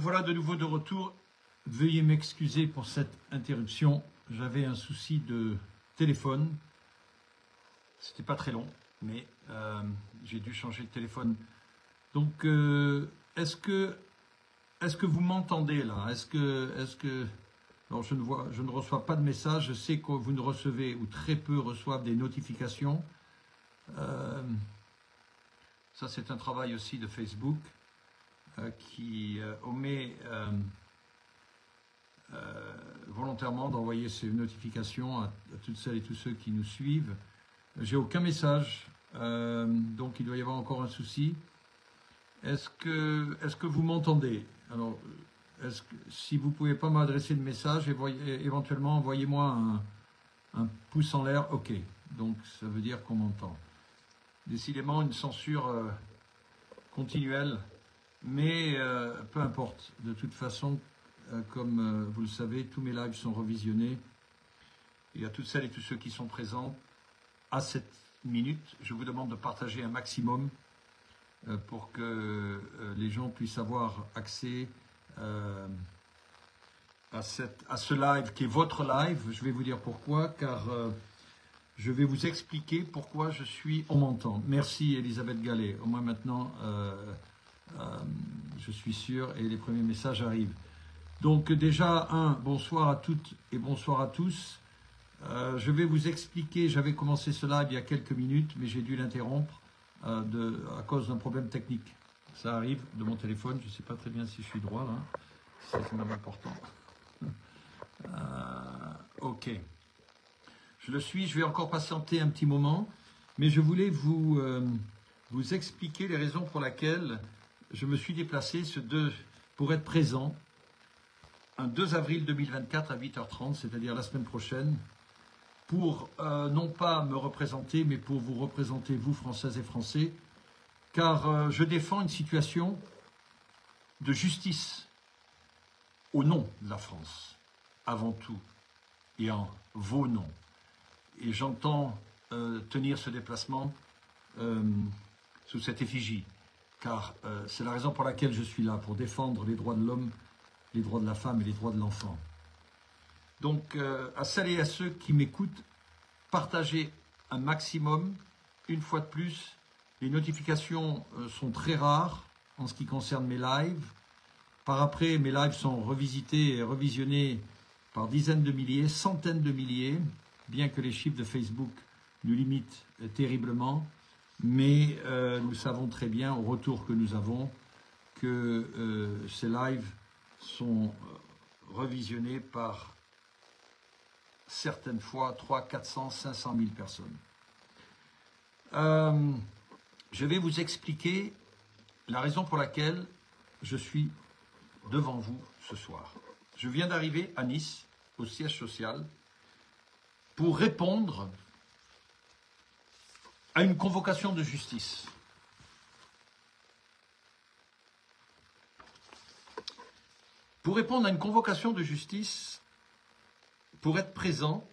voilà de nouveau de retour. Veuillez m'excuser pour cette interruption. J'avais un souci de téléphone. C'était pas très long, mais j'ai dû changer de téléphone. Donc, est-ce que vous m'entendez là? Alors je ne reçois pas de message. Je sais que vous ne recevez ou très peu reçoivent des notifications. Ça, c'est un travail aussi de Facebook qui omet volontairement d'envoyer ces notifications à toutes celles et tous ceux qui nous suivent. J'ai aucun message, donc il doit y avoir encore un souci. Est-ce que vous m'entendez? Alors, si vous ne pouvez pas m'adresser de message, éventuellement envoyez-moi un pouce en l'air. OK, donc ça veut dire qu'on m'entend. Décidément une censure continuelle, mais peu importe. De toute façon, comme vous le savez, tous mes lives sont revisionnés. Et à toutes celles et tous ceux qui sont présents, à cette minute, je vous demande de partager un maximum pour que les gens puissent avoir accès à ce live qui est votre live. Je vais vous dire pourquoi, car je vais vous expliquer pourquoi on m'entend. Merci Elisabeth Gallet. Au moins maintenant, je suis sûr et les premiers messages arrivent. Donc déjà, bonsoir à toutes et bonsoir à tous. Je vais vous expliquer, j'avais commencé ce live il y a quelques minutes, mais j'ai dû l'interrompre à cause d'un problème technique. Ça arrive de mon téléphone, je ne sais pas très bien si je suis droit là, c'est même important. OK. Je le suis, je vais encore patienter un petit moment, mais je voulais vous expliquer les raisons pour lesquelles je me suis déplacé pour être présent un 2 avril 2024 à 8h30, c'est-à-dire la semaine prochaine, pour non pas me représenter, mais pour vous représenter, vous, Françaises et Français, car je défends une situation de justice au nom de la France, avant tout, et en vos noms. Et j'entends tenir ce déplacement sous cette effigie, car c'est la raison pour laquelle je suis là, pour défendre les droits de l'homme, les droits de la femme et les droits de l'enfant. Donc, à celles et à ceux qui m'écoutent, partagez un maximum. Une fois de plus, les notifications sont très rares en ce qui concerne mes lives. Par après, mes lives sont revisités et revisionnés par dizaines de milliers, centaines de milliers, bien que les chiffres de Facebook nous limitent terriblement. Mais nous savons très bien, au retour que nous avons, que ces lives sont revisionnés par certaines fois 300, 400, 500 000 personnes. Je vais vous expliquer la raison pour laquelle je suis devant vous ce soir. Je viens d'arriver à Nice, au siège social, pour répondre à une convocation de justice. Pour répondre à une convocation de justice, pour être présent,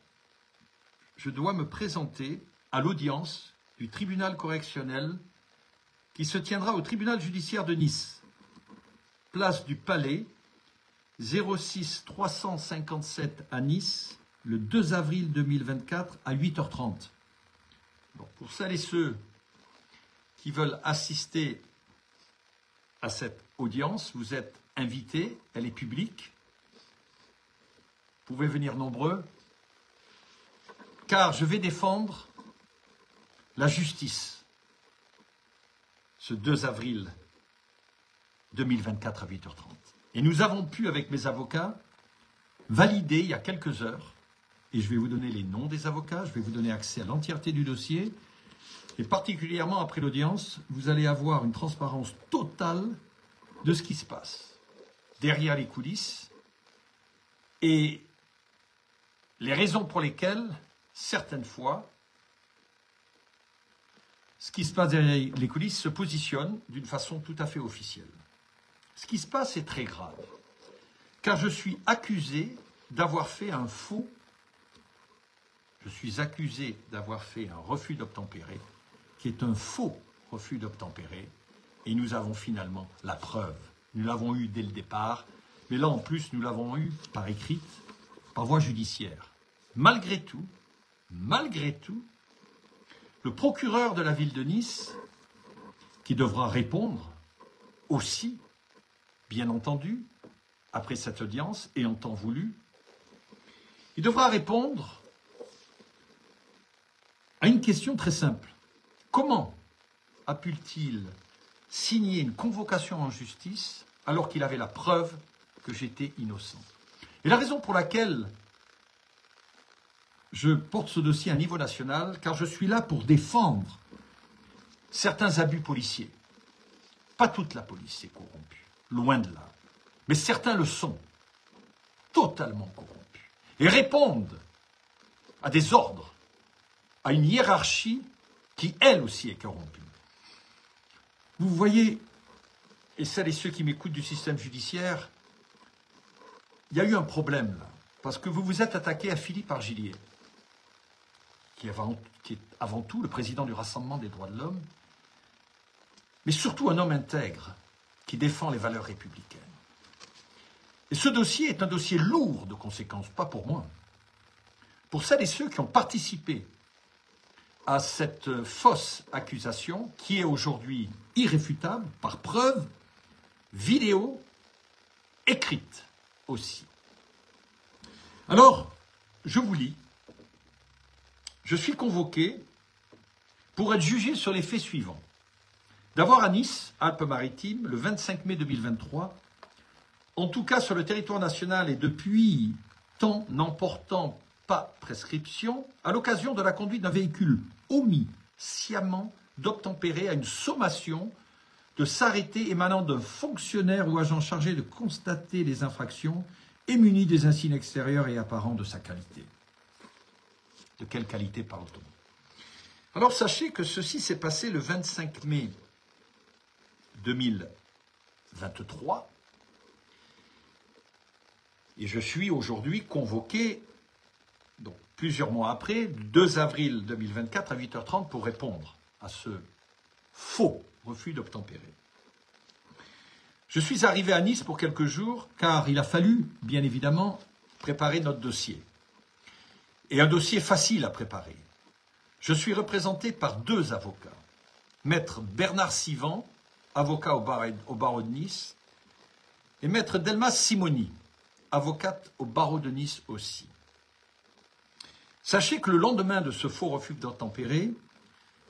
je dois me présenter à l'audience du tribunal correctionnel qui se tiendra au tribunal judiciaire de Nice, place du Palais, 06 357 à Nice, le 2 avril 2024 à 8h30. Bon, pour celles et ceux qui veulent assister à cette audience, vous êtes invités, elle est publique. Vous pouvez venir nombreux, car je vais défendre la justice ce 2 avril 2024 à 8h30. Et nous avons pu, avec mes avocats, valider il y a quelques heures, et je vais vous donner les noms des avocats, je vais vous donner accès à l'entièreté du dossier, et particulièrement après l'audience, vous allez avoir une transparence totale de ce qui se passe derrière les coulisses, et les raisons pour lesquelles, certaines fois, ce qui se passe derrière les coulisses se positionne d'une façon tout à fait officielle. Ce qui se passe est très grave, car je suis accusé d'avoir fait un faux, je suis accusé d'avoir fait un refus d'obtempérer, qui est un faux refus d'obtempérer, et nous avons finalement la preuve Nous l'avons eu dès le départ, mais là en plus nous l'avons eu par écrite, par voie judiciaire. Malgré tout, le procureur de la ville de Nice, qui devra répondre aussi, bien entendu, après cette audience et en temps voulu, il devra répondre à une question très simple. Comment a pu-t-il signer une convocation en justice alors qu'il avait la preuve que j'étais innocent? Et la raison pour laquelle je porte ce dossier à niveau national, car je suis là pour défendre certains abus policiers. Pas toute la police est corrompue, loin de là. Mais certains le sont, totalement corrompus, et répondent à des ordres, à une hiérarchie qui, elle aussi, est corrompue. Vous voyez, et celles et ceux qui m'écoutent du système judiciaire, il y a eu un problème là, parce que vous vous êtes attaqué à Philippe Argillier, qui est avant tout le président du Rassemblement des droits de l'homme, mais surtout un homme intègre qui défend les valeurs républicaines. Et ce dossier est un dossier lourd de conséquences, pas pour moi, pour celles et ceux qui ont participé à cette fausse accusation qui est aujourd'hui irréfutable par preuve, vidéo, écrite aussi. Alors, je vous lis. Je suis convoqué pour être jugé sur les faits suivants. D'abord à Nice, Alpes-Maritimes, le 25 mai 2023, en tout cas sur le territoire national et depuis temps n'emportant pas prescription, à l'occasion de la conduite d'un véhicule omis sciemment d'obtempérer à une sommation de s'arrêter émanant d'un fonctionnaire ou agent chargé de constater les infractions et muni des insignes extérieurs et apparents de sa qualité. De quelle qualité parle-t-on? Alors sachez que ceci s'est passé le 25 mai 2023 et je suis aujourd'hui convoqué, donc plusieurs mois après, 2 avril 2024 à 8h30 pour répondre à ce faux refus d'obtempérer. Je suis arrivé à Nice pour quelques jours car il a fallu, bien évidemment, préparer notre dossier. Et un dossier facile à préparer. Je suis représenté par 2 avocats. Maître Bernard Sivan, avocat au barreau de Nice, et Maître Delmas Simoni, avocate au barreau de Nice aussi. Sachez que le lendemain de ce faux refus d'obtempérer,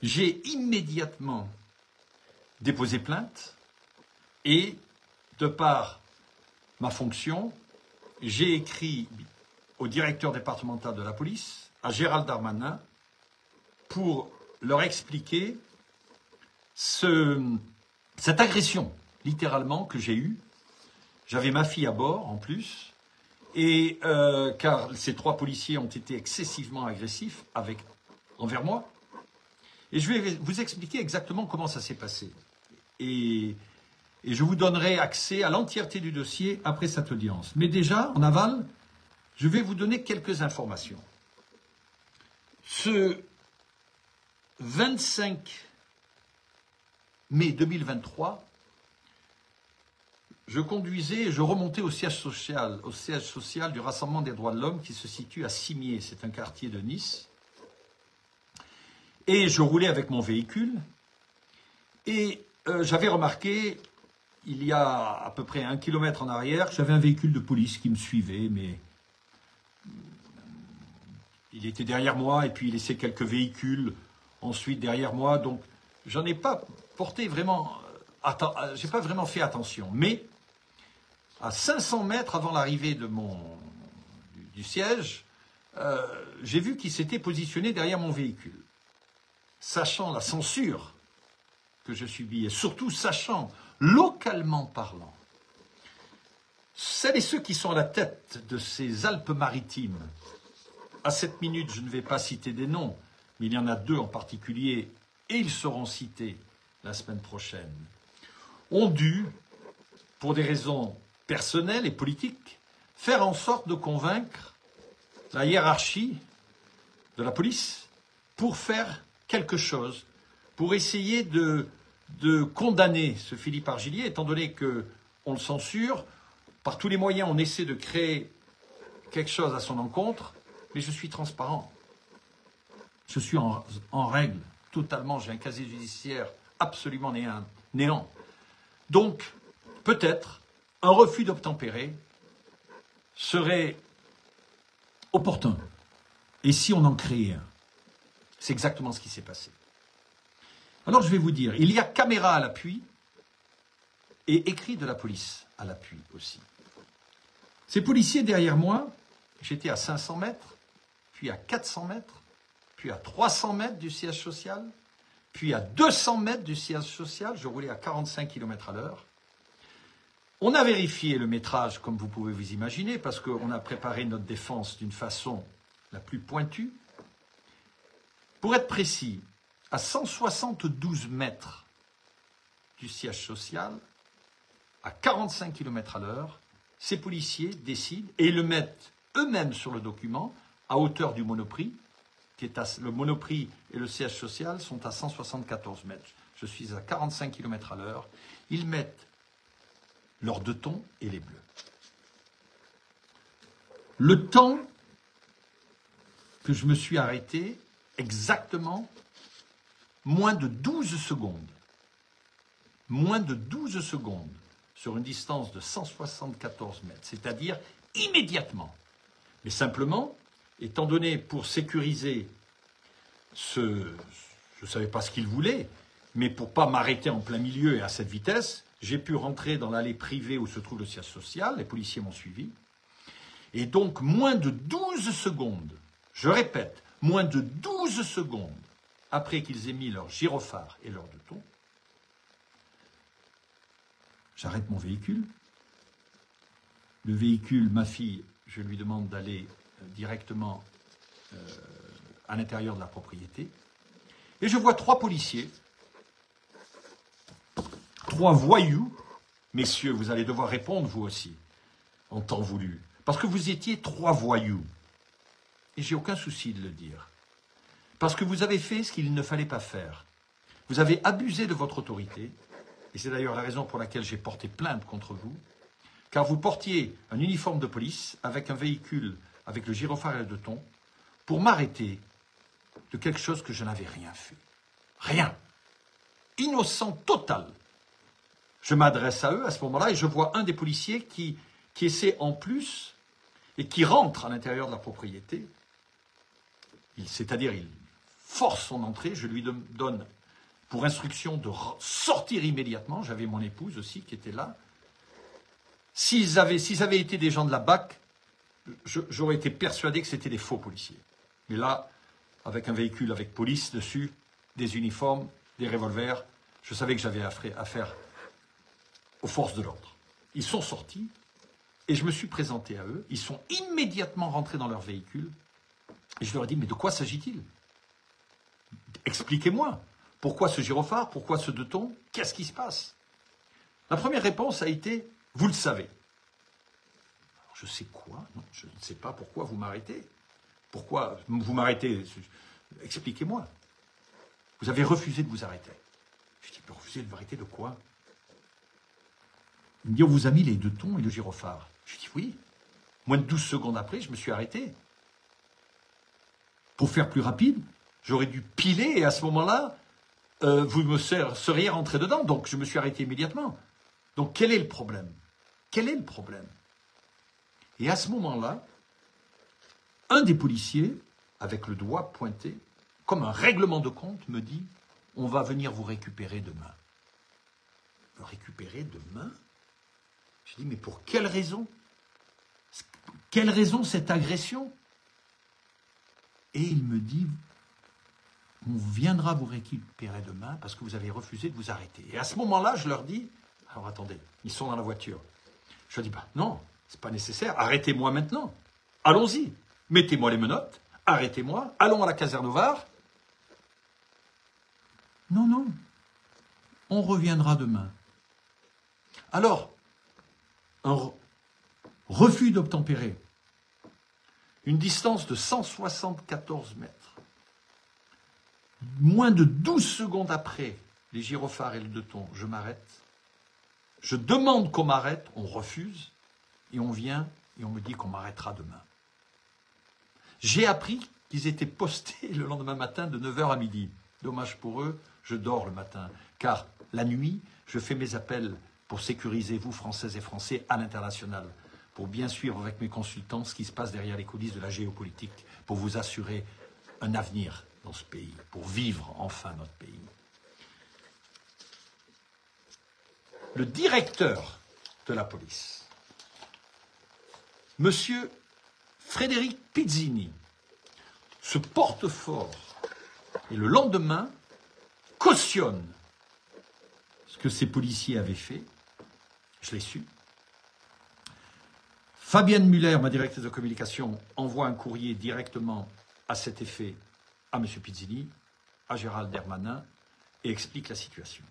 j'ai immédiatement déposé plainte et, de par ma fonction, j'ai écrit au directeur départemental de la police, à Gérald Darmanin, pour leur expliquer cette agression, littéralement, que j'ai eue. J'avais ma fille à bord, en plus, et car ces 3 policiers ont été excessivement agressifs envers moi. Et je vais vous expliquer exactement comment ça s'est passé. Et je vous donnerai accès à l'entièreté du dossier après cette audience. Mais déjà, en aval, je vais vous donner quelques informations. Ce 25 mai 2023, je conduisais et je remontais au siège social du Rassemblement des droits de l'homme qui se situe à Cimier, c'est un quartier de Nice. Et je roulais avec mon véhicule et j'avais remarqué, il y a à peu près 1 kilomètre en arrière, j'avais un véhicule de police qui me suivait, mais il était derrière moi et puis il laissait quelques véhicules ensuite derrière moi, donc j'en ai pas porté vraiment, j'ai pas vraiment fait attention. Mais à 500 mètres avant l'arrivée du siège, j'ai vu qu'il s'était positionné derrière mon véhicule. Sachant la censure que je subis et surtout sachant, localement parlant, celles et ceux qui sont à la tête de ces Alpes-Maritimes, à cette minute, je ne vais pas citer des noms, mais il y en a 2 en particulier, et ils seront cités la semaine prochaine, ont dû, pour des raisons personnelles et politiques, faire en sorte de convaincre la hiérarchie de la police pour faire quelque chose, pour essayer de condamner ce Philippe Argillier, étant donné que on le censure, par tous les moyens, on essaie de créer quelque chose à son encontre, mais je suis transparent. Je suis en règle, totalement, j'ai un casier judiciaire absolument néant. Donc, peut-être, un refus d'obtempérer serait opportun. Et si on en créait un? C'est exactement ce qui s'est passé. Alors je vais vous dire, il y a caméra à l'appui et écrit de la police à l'appui aussi. Ces policiers derrière moi, j'étais à 500 mètres, puis à 400 mètres, puis à 300 mètres du siège social, puis à 200 mètres du siège social, je roulais à 45 km/h. On a vérifié le métrage, comme vous pouvez vous imaginer, parce qu'on a préparé notre défense d'une façon la plus pointue. Pour être précis, à 172 mètres du siège social, à 45 km/h, ces policiers décident, et le mettent eux-mêmes sur le document, à hauteur du Monoprix, le Monoprix et le siège social sont à 174 mètres. Je suis à 45 km/h. Ils mettent leurs 2 tons et les bleus. Le temps que je me suis arrêté, exactement, moins de 12 secondes. Moins de 12 secondes sur une distance de 174 mètres, c'est-à-dire immédiatement. Mais simplement, étant donné pour sécuriser je ne savais pas ce qu'il voulait, mais pour ne pas m'arrêter en plein milieu et à cette vitesse, j'ai pu rentrer dans l'allée privée où se trouve le siège social, les policiers m'ont suivi, et donc moins de 12 secondes, je répète, moins de 12 secondes après qu'ils aient mis leur gyrophare et leur 2 tons, j'arrête mon véhicule. Le véhicule, ma fille, je lui demande d'aller directement à l'intérieur de la propriété. Et je vois 3 policiers, 3 voyous. Messieurs, vous allez devoir répondre, vous aussi, en temps voulu. Parce que vous étiez 3 voyous. Et j'ai aucun souci de le dire. Parce que vous avez fait ce qu'il ne fallait pas faire. Vous avez abusé de votre autorité. Et c'est d'ailleurs la raison pour laquelle j'ai porté plainte contre vous. Car vous portiez un uniforme de police avec un véhicule avec le gyrophare et le 2 tons pour m'arrêter de quelque chose que je n'avais rien fait. Rien. Innocent total. Je m'adresse à eux à ce moment-là et je vois un des policiers qui essaie en plus et qui rentre à l'intérieur de la propriété. C'est-à-dire, il force son entrée. Je lui donne pour instruction de sortir immédiatement. J'avais mon épouse aussi qui était là. S'ils avaient été des gens de la BAC, j'aurais été persuadé que c'était des faux policiers. Mais là, avec un véhicule avec police dessus, des uniformes, des revolvers, je savais que j'avais affaire aux forces de l'ordre. Ils sont sortis et je me suis présenté à eux. Ils sont immédiatement rentrés dans leur véhicule et je leur ai dit, mais de quoi s'agit-il? Expliquez-moi. Pourquoi ce gyrophare? Pourquoi ce 2 tons? Qu'est-ce qui se passe? La première réponse a été, vous le savez. Alors, je sais quoi? Non, je ne sais pas pourquoi vous m'arrêtez. Pourquoi vous m'arrêtez? Expliquez-moi. Vous avez refusé de vous arrêter. Je dis, refusé de vous arrêter de quoi? Il me dit, on vous a mis les 2 tons et le gyrophare. Je dis, oui. Moins de 12 secondes après, je me suis arrêté. Pour faire plus rapide, j'aurais dû piler et à ce moment-là, vous me seriez rentré dedans. Donc, je me suis arrêté immédiatement. Donc, quel est le problème? Quel est le problème? Et à ce moment-là, un des policiers, avec le doigt pointé, comme un règlement de compte, me dit « On va venir vous récupérer demain. » Me récupérer demain? Je dis « Mais pour quelle raison? Quelle raison cette agression ?» Et il me dit « On viendra vous récupérer demain parce que vous avez refusé de vous arrêter. » Et à ce moment-là, je leur dis « Alors attendez, ils sont dans la voiture. » Je leur dis « Non, c'est pas nécessaire, arrêtez-moi maintenant. Allons-y, mettez-moi les menottes, arrêtez-moi, allons à la caserne au Var. » Non, non, on reviendra demain. Alors, un refus d'obtempérer, une distance de 174 mètres, moins de 12 secondes après les gyrophares et le 2 tons, je m'arrête. Je demande qu'on m'arrête, on refuse, et on vient et on me dit qu'on m'arrêtera demain. J'ai appris qu'ils étaient postés le lendemain matin de 9h à midi. Dommage pour eux, je dors le matin, car la nuit, je fais mes appels pour sécuriser vous, Françaises et Français, à l'international, pour bien suivre avec mes consultants ce qui se passe derrière les coulisses de la géopolitique, pour vous assurer un avenir dans ce pays, pour vivre enfin notre pays. Le directeur de la police, Monsieur Frédéric Pizzini, se porte fort et le lendemain cautionne ce que ces policiers avaient fait. Je l'ai su. Fabienne Muller, ma directrice de communication, envoie un courrier directement à cet effet à M. Pizzini, à Gérald Darmanin, et explique la situation.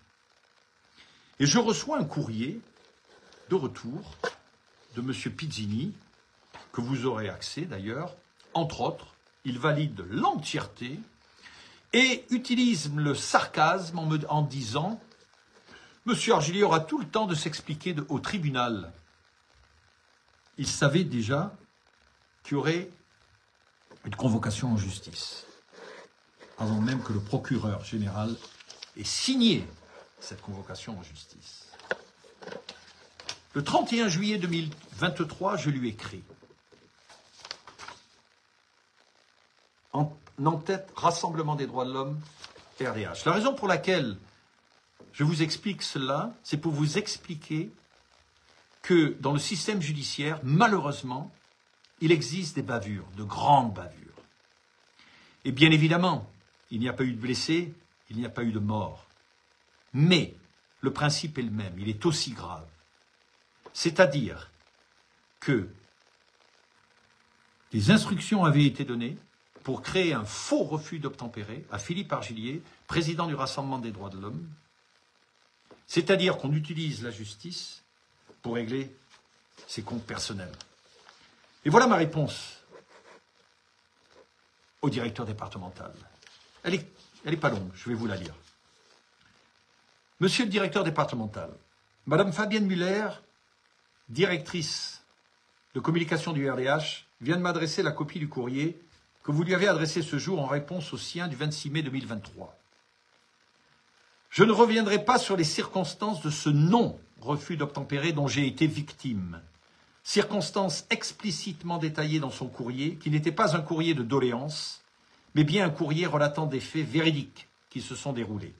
Et je reçois un courrier de retour de M. Pizzini, que vous aurez accès d'ailleurs. Entre autres, il valide l'entièreté et utilise le sarcasme en disant « Monsieur Argillier aura tout le temps de s'expliquer au tribunal ». Il savait déjà qu'il y aurait une convocation en justice, avant même que le procureur général ait signé cette convocation en justice. Le 31 juillet 2023, je lui écris. En tête, Rassemblement des droits de l'homme, RDH. La raison pour laquelle je vous explique cela, c'est pour vous expliquer que dans le système judiciaire, malheureusement, il existe des bavures, de grandes bavures. Et bien évidemment, il n'y a pas eu de blessés, il n'y a pas eu de morts. Mais le principe est le même, il est aussi grave. C'est-à-dire que des instructions avaient été données pour créer un faux refus d'obtempérer à Philippe Argillier, président du Rassemblement des droits de l'homme. C'est-à-dire qu'on utilise la justice pour régler ses comptes personnels. Et voilà ma réponse au directeur départemental. Elle est pas longue, je vais vous la lire. Monsieur le directeur départemental, Madame Fabienne Muller, directrice de communication du RDH, vient de m'adresser la copie du courrier que vous lui avez adressé ce jour en réponse au sien du 26 mai 2023. Je ne reviendrai pas sur les circonstances de ce non-refus d'obtempérer dont j'ai été victime. Circonstances explicitement détaillées dans son courrier, qui n'était pas un courrier de doléance, mais bien un courrier relatant des faits véridiques qui se sont déroulés.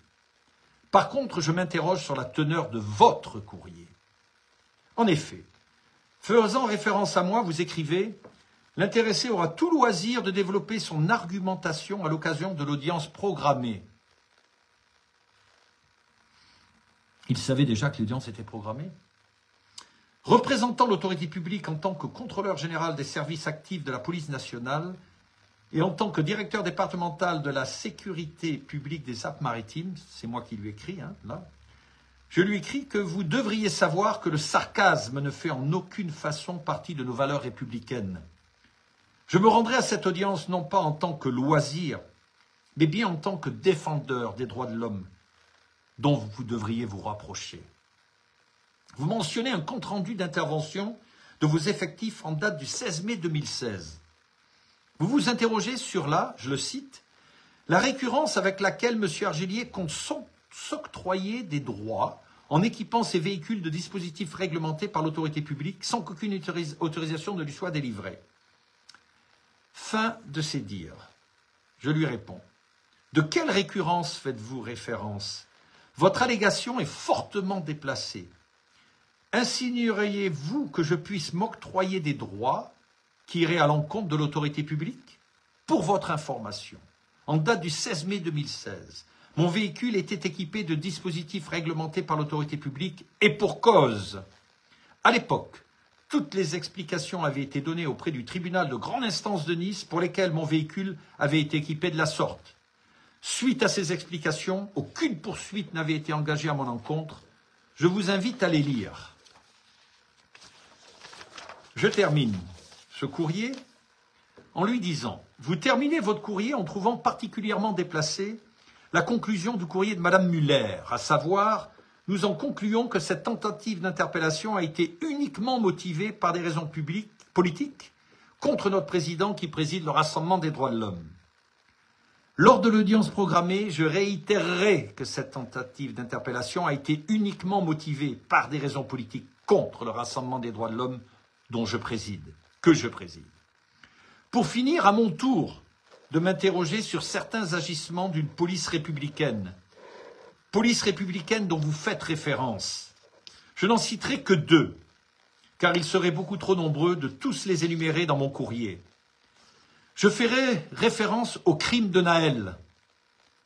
Par contre, je m'interroge sur la teneur de votre courrier. En effet, faisant référence à moi, vous écrivez « L'intéressé aura tout loisir de développer son argumentation à l'occasion de l'audience programmée. » Il savait déjà que l'audience était programmée. Représentant l'autorité publique en tant que contrôleur général des services actifs de la police nationale et en tant que directeur départemental de la sécurité publique des Alpes-Maritimes, c'est moi qui lui écris, là, je lui écris que vous devriez savoir que le sarcasme ne fait en aucune façon partie de nos valeurs républicaines. Je me rendrai à cette audience non pas en tant que loisir, mais bien en tant que défendeur des droits de l'homme, dont vous devriez vous rapprocher. Vous mentionnez un compte-rendu d'intervention de vos effectifs en date du 16 mai 2016. Vous vous interrogez sur la, je le cite, la récurrence avec laquelle M. Argillier compte s'octroyer des droits en équipant ses véhicules de dispositifs réglementés par l'autorité publique sans qu'aucune autorisation ne lui soit délivrée. Fin de ses dires. Je lui réponds. De quelle récurrence faites-vous référence? Votre allégation est fortement déplacée. Insinueriez-vous que je puisse m'octroyer des droits qui iraient à l'encontre de l'autorité publique? Pour votre information, en date du 16 mai 2016, mon véhicule était équipé de dispositifs réglementés par l'autorité publique et pour cause. À l'époque, toutes les explications avaient été données auprès du tribunal de grande instance de Nice pour lesquelles mon véhicule avait été équipé de la sorte. Suite à ces explications, aucune poursuite n'avait été engagée à mon encontre. Je vous invite à les lire. Je termine ce courrier en lui disant « Vous terminez votre courrier en trouvant particulièrement déplacée la conclusion du courrier de Madame Muller, à savoir nous en concluons que cette tentative d'interpellation a été uniquement motivée par des raisons politiques contre notre président qui préside le Rassemblement des droits de l'homme. Lors de l'audience programmée, je réitérerai que cette tentative d'interpellation a été uniquement motivée par des raisons politiques contre le Rassemblement des droits de l'homme que je préside. Pour finir, à mon tour, de m'interroger sur certains agissements d'une police républicaine dont vous faites référence. Je n'en citerai que 2, car il serait beaucoup trop nombreux de tous les énumérer dans mon courrier. Je ferai référence au crime de Naël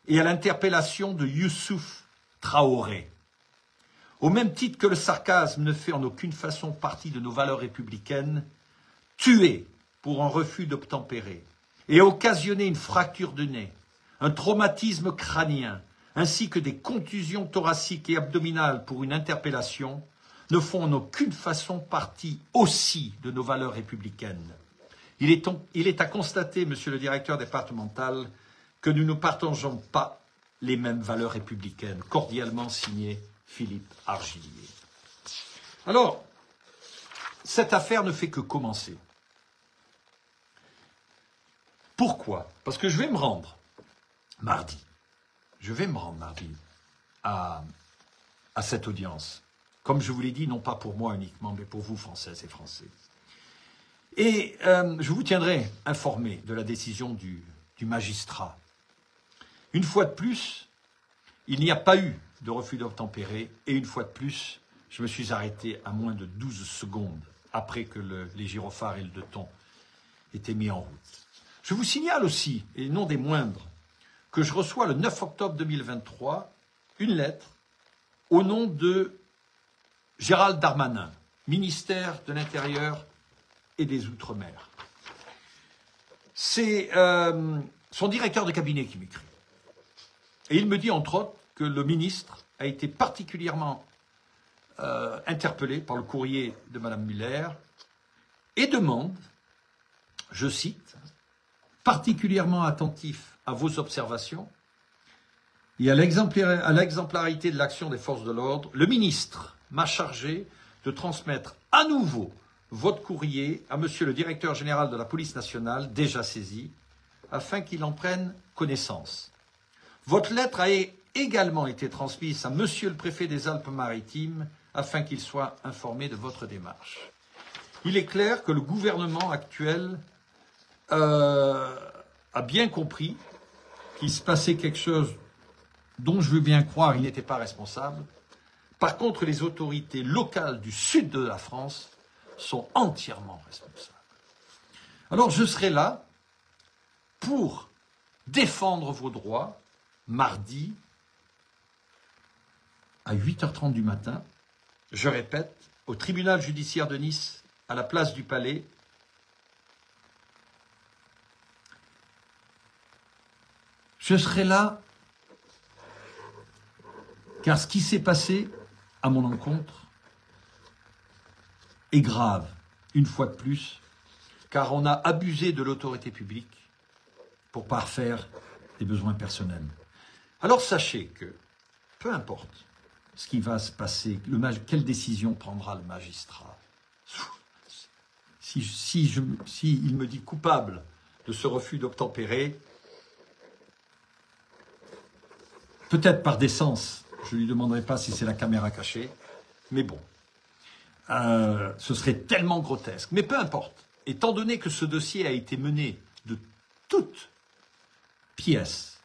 et à l'interpellation de Youssouf Traoré. Au même titre que le sarcasme ne fait en aucune façon partie de nos valeurs républicaines, tuer pour un refus d'obtempérer et occasionner une fracture de nez, un traumatisme crânien, ainsi que des contusions thoraciques et abdominales pour une interpellation, ne font en aucune façon partie aussi de nos valeurs républicaines. Il est à constater, monsieur le directeur départemental, que nous ne partageons pas les mêmes valeurs républicaines. Cordialement signé Philippe Argillier. Alors, cette affaire ne fait que commencer. Pourquoi? Parce que je vais me rendre mardi. À cette audience. Comme je vous l'ai dit, non pas pour moi uniquement, mais pour vous, Françaises et Français. Et je vous tiendrai informé de la décision du magistrat. Une fois de plus, il n'y a pas eu de refus d'obtempérer, et une fois de plus, je me suis arrêté à moins de 12 secondes après que les gyrophares et le 2 tons étaient mis en route. Je vous signale aussi, et non des moindres, que je reçois le 9 octobre 2023 une lettre au nom de Gérald Darmanin, ministère de l'Intérieur et des Outre-mer. C'est son directeur de cabinet qui m'écrit. Et il me dit, entre autres, que le ministre a été particulièrement interpellé par le courrier de Mme Muller et demande, je cite, « particulièrement attentif à vos observations et à l'exemplarité de l'action des forces de l'ordre, le ministre m'a chargé de transmettre à nouveau votre courrier à monsieur le directeur général de la police nationale, déjà saisi, afin qu'il en prenne connaissance. Votre lettre a également été transmise à monsieur le préfet des Alpes-Maritimes, afin qu'il soit informé de votre démarche. Il est clair que le gouvernement actuel a bien compris qu'il se passait quelque chose dont je veux bien croire il n'était pas responsable. Par contre, les autorités locales du sud de la France sont entièrement responsables. Alors, je serai là pour défendre vos droits mardi à 8h30 du matin, je répète, au tribunal judiciaire de Nice, à la place du Palais. Je serai là car ce qui s'est passé à mon encontre est grave, une fois de plus, car on a abusé de l'autorité publique pour parfaire des besoins personnels. Alors sachez que, peu importe ce qui va se passer, quelle décision prendra le magistrat, s'il me dit coupable de ce refus d'obtempérer, peut-être par décence, je ne lui demanderai pas si c'est la caméra cachée, mais bon, ce serait tellement grotesque. Mais peu importe, étant donné que ce dossier a été mené de toutes pièces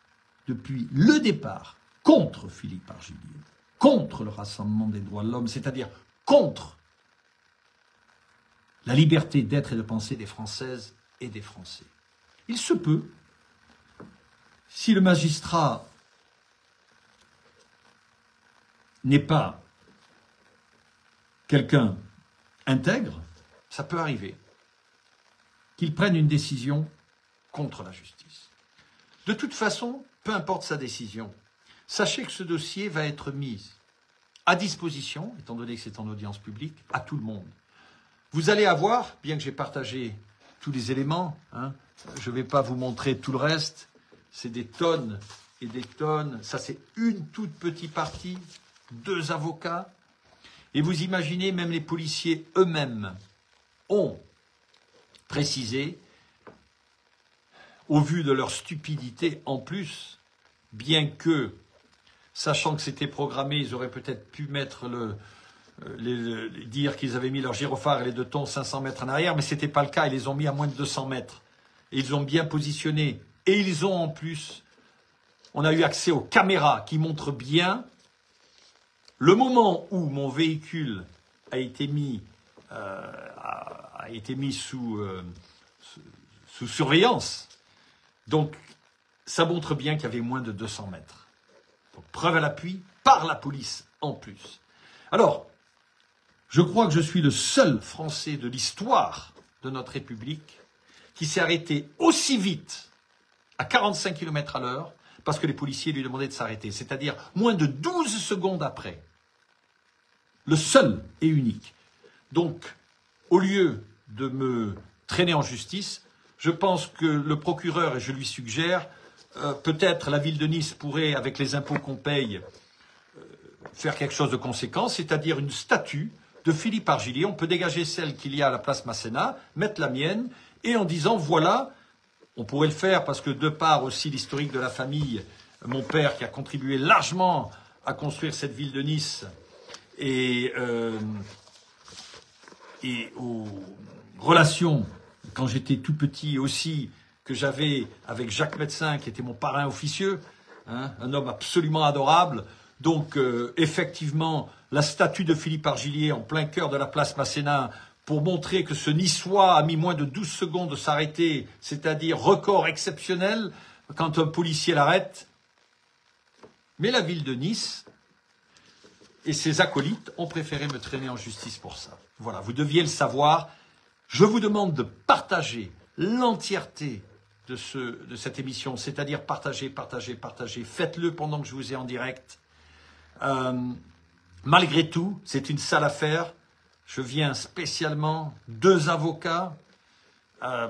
depuis le départ contre Philippe Argillier, contre le Rassemblement des droits de l'homme, c'est-à-dire contre la liberté d'être et de penser des Françaises et des Français. Il se peut, si le magistrat n'est pas quelqu'un intègre, ça peut arriver qu'il prenne une décision contre la justice. De toute façon, peu importe sa décision, sachez que ce dossier va être mis à disposition, étant donné que c'est en audience publique, à tout le monde. Vous allez avoir, bien que j'ai partagé tous les éléments, je ne vais pas vous montrer tout le reste, c'est des tonnes et des tonnes, ça c'est une toute petite partie 2 avocats. Et vous imaginez, même les policiers eux-mêmes ont précisé, au vu de leur stupidité en plus, bien que, sachant que c'était programmé, ils auraient peut-être pu mettre dire qu'ils avaient mis leur gyrophare et les 2 tons 500 mètres en arrière, mais ce n'était pas le cas, ils les ont mis à moins de 200 mètres. Et ils ont bien positionné. Et ils ont en plus, on a eu accès aux caméras qui montrent bien le moment où mon véhicule a été mis, sous surveillance. Donc, ça montre bien qu'il y avait moins de 200 mètres. Donc, preuve à l'appui par la police en plus. Alors, je crois que je suis le seul Français de l'histoire de notre République qui s'est arrêté aussi vite, à 45 km à l'heure, parce que les policiers lui demandaient de s'arrêter. C'est-à-dire moins de 12 secondes après. Le seul et unique. Donc, au lieu de me traîner en justice, je pense que le procureur, et je lui suggère, peut-être la ville de Nice pourrait, avec les impôts qu'on paye, faire quelque chose de conséquent, c'est-à-dire une statue de Philippe Argillier. On peut dégager celle qu'il y a à la place Masséna, mettre la mienne, et en disant, voilà, on pourrait le faire parce que de par aussi l'historique de la famille, mon père qui a contribué largement à construire cette ville de Nice, et aux relations, quand j'étais tout petit aussi, que j'avais avec Jacques Médecin, qui était mon parrain officieux, hein, un homme absolument adorable. Donc, effectivement, la statue de Philippe Argillier en plein cœur de la place Masséna, pour montrer que ce Niçois a mis moins de 12 secondes de s'arrêter, c'est-à-dire record exceptionnel, quand un policier l'arrête. Mais la ville de Nice et ses acolytes ont préféré me traîner en justice pour ça. Voilà, vous deviez le savoir. Je vous demande de partager l'entièreté de cette émission, c'est-à-dire partagez. Faites-le pendant que je vous ai en direct. Malgré tout, c'est une sale affaire. Je viens spécialement, 2 avocats,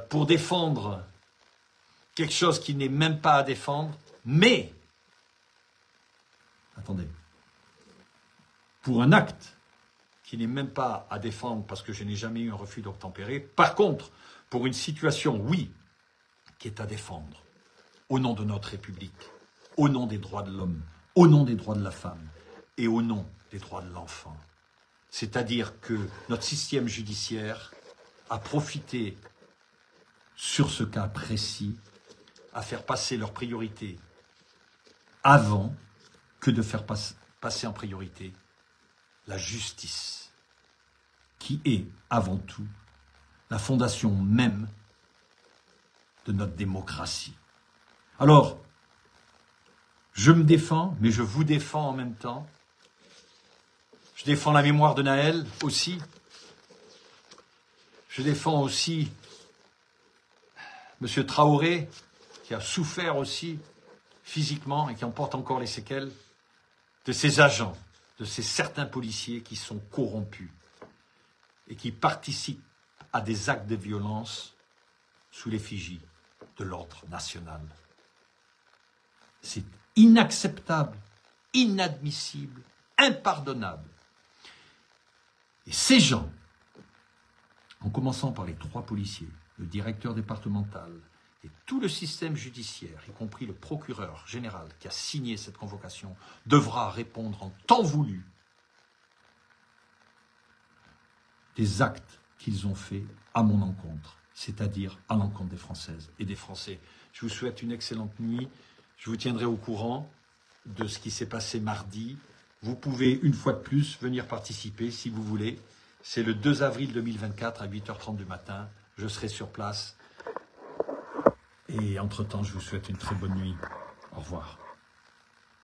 pour défendre quelque chose qui n'est même pas à défendre. Mais, attendez, pour un acte qui n'est même pas à défendre parce que je n'ai jamais eu un refus d'obtempérer. Par contre, pour une situation, oui, qui est à défendre, au nom de notre République, au nom des droits de l'homme, au nom des droits de la femme et au nom des droits de l'enfant. C'est-à-dire que notre système judiciaire a profité, sur ce cas précis, à faire passer leurs priorités avant que de faire passer en priorité la justice, qui est avant tout la fondation même de notre démocratie. Alors, je me défends, mais je vous défends en même temps. Je défends la mémoire de Naël aussi. Je défends aussi M. Traoré, qui a souffert aussi physiquement et qui en porte encore les séquelles, de ses agents, de ces certains policiers qui sont corrompus et qui participent à des actes de violence sous l'effigie de l'ordre national. C'est inacceptable, inadmissible, impardonnable. Et ces gens, en commençant par les 3 policiers, le directeur départemental et tout le système judiciaire, y compris le procureur général qui a signé cette convocation, devra répondre en temps voulu des actes qu'ils ont faits à mon encontre, c'est-à-dire à l'encontre des Françaises et des Français. Je vous souhaite une excellente nuit. Je vous tiendrai au courant de ce qui s'est passé mardi. Vous pouvez, une fois de plus, venir participer si vous voulez. C'est le 2 avril 2024 à 8h30 du matin. Je serai sur place. Et entre-temps, je vous souhaite une très bonne nuit. Au revoir.